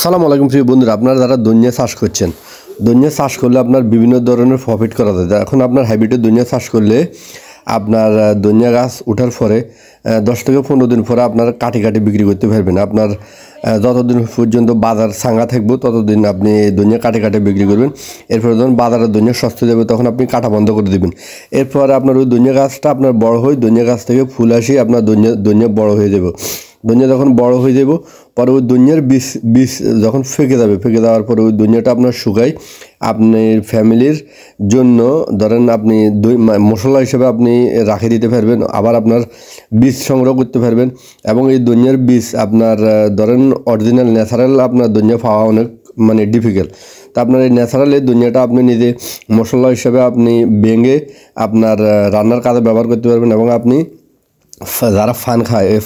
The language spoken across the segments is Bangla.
আসসালামু আলাইকুম প্রিয় বন্ধুরা, আপনারা যারা দুনিয়া চাষ করছেন, দুনিয়া চাষ করলে আপনার বিভিন্ন ধরনের প্রফিট করা যায়। এখন আপনার হাইব্রিডের দুনিয়া চাষ করলে আপনার দুনিয়া গাছ ওঠার পরে 10 থেকে 15 দিন পরে আপনার কাটি কাটি বিক্রি করতে পারবেন। আপনার যতদিন পর্যন্ত বাজার সাঙ্গা থাকবে ততদিন আপনি দুনিয়া কাটে কাটে বিক্রি করবেন। এরপর যখন বাজারের দুনিয়া সস্তা যাবে তখন আপনি কাটা বন্ধ করে দেবেন। এরপর আপনার ওই দুনিয়া গাছটা আপনার বড় হয়ে দুনিয়া গাছ থেকে ফুল আসি আপনার দুনিয়া বড় হয়ে যাবে। দুনিয়া যখন বড় হয়ে যাব পরে ওই দুনিয়ার বীজ যখন ফেঁকে যাওয়ার পরে ওই দুনিয়াটা আপনার শুকাই আপনার ফ্যামিলির জন্য ধরেন আপনি মশলা হিসেবে আপনি রাখে দিতে পারবেন। আবার আপনার বীজ সংগ্রহ করতে পারবেন এবং এই দুনিয়ার বীজ আপনার ধরেন অরিজিনাল ন্যাচারাল আপনার দুনিয়া পাওয়া অনেক ডিফিকাল্ট। তা আপনার এই ন্যাচারাল এই দুনিয়াটা আপনি নিজে মশলা হিসেবে আপনি ভেঙে আপনার রান্নার কাজে ব্যবহার করতে পারবেন এবং আপনি যারা ফান খায় এই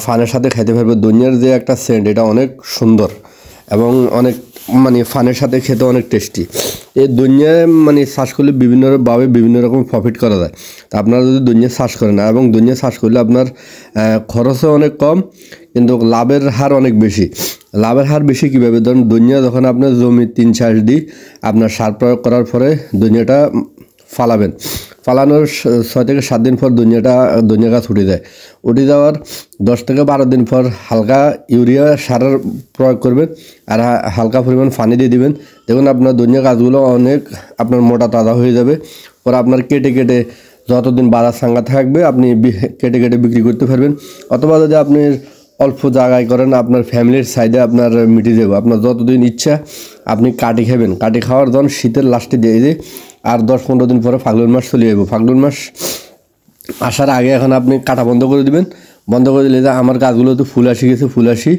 ফানের সাথে খাইতে পারবে। দুনিয়ার যে একটা সেন্ট এটা অনেক সুন্দর এবং অনেক ফানের সাথে খেতে অনেক টেস্টি। এই দুনিয়ায় চাষ করলে বিভিন্নভাবে বিভিন্ন রকম প্রফিট করা যায়। তা আপনারা যদি দুনিয়া চাষ করেন এবং দুনিয়া চাষ করলে আপনার খরচও অনেক কম কিন্তু লাভের হার অনেক বেশি। লাভের হার বেশি কীভাবে? ধরুন দুনিয়া যখন আপনার জমি 3-4 দিন আপনার সার প্রয়োগ করার পরে দুনিয়াটা ফালানোর 6 থেকে 7 দিন পর দুনিয়া গাছ উঠে যায়। উঠে যাওয়ার 10 থেকে 12 দিন পর হালকা ইউরিয়া সারের প্রয়োগ করবেন আর হালকা পরিমাণ পানি দিয়ে দিবেন। দেখুন আপনার দুনিয়া গাছগুলো অনেক আপনার মোটা তাজা হয়ে যাবে। পরে আপনার কেটে যতদিন বাজার সাঙ্গা থাকবে আপনি কেটে বিক্রি করতে পারবেন। অথবা যদি আপনি অল্প জায়গায় করেন আপনার ফ্যামিলির সাইডে আপনার মিটে যাবে। আপনার যতদিন ইচ্ছা আপনি কাটি খাবেন। কাটি খাওয়ার যখন শীতের লাস্টে দিয়ে আর 10-15 দিন পরে ফাল্গুন মাস চলে যাবে। ফাল্গুন মাস আসার আগে এখন আপনি কাটা বন্ধ করে দিবেন। বন্ধ করে দিলে যে আমার গাছগুলো তো ফুল আসি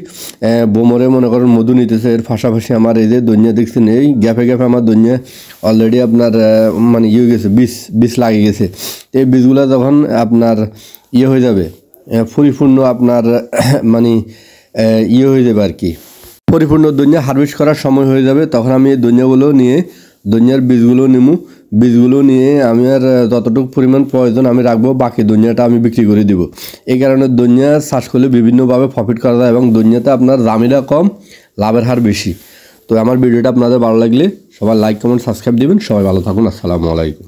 বোমরে মনে করেন মধু নিতেছে। এর পাশাপাশি আমার এই যে দুনিয়া দেখছেন এই গ্যাপে আমার দুনিয়া অলরেডি আপনার হয়ে গেছে, বীজ লাগিয়ে গেছে। এই বীজগুলো যখন আপনার হয়ে যাবে পরিপূর্ণ আপনার হয়ে যাবে আর কি, পরিপূর্ণ দুনিয়া হারভেস্ট করার সময় হয়ে যাবে। তখন আমি এই দুনিয়ার বীজগুলো নিয়ে আমি আর যতটুকু পরিমাণ প্রয়োজন আমি রাখবো, বাকি দুনিয়াটা আমি বিক্রি করে দিব। এই কারণে দুনিয়া চাষ করলে বিভিন্নভাবে প্রফিট করা যায় এবং দুনিয়াতে আপনার ঝামেলা কম, লাভের হার বেশি। তো আমার ভিডিওটা আপনাদের ভালো লাগলে সবাই লাইক কমেন্ট সাবস্ক্রাইব দিবেন। সবাই ভালো থাকুন। আসসালামু আলাইকুম।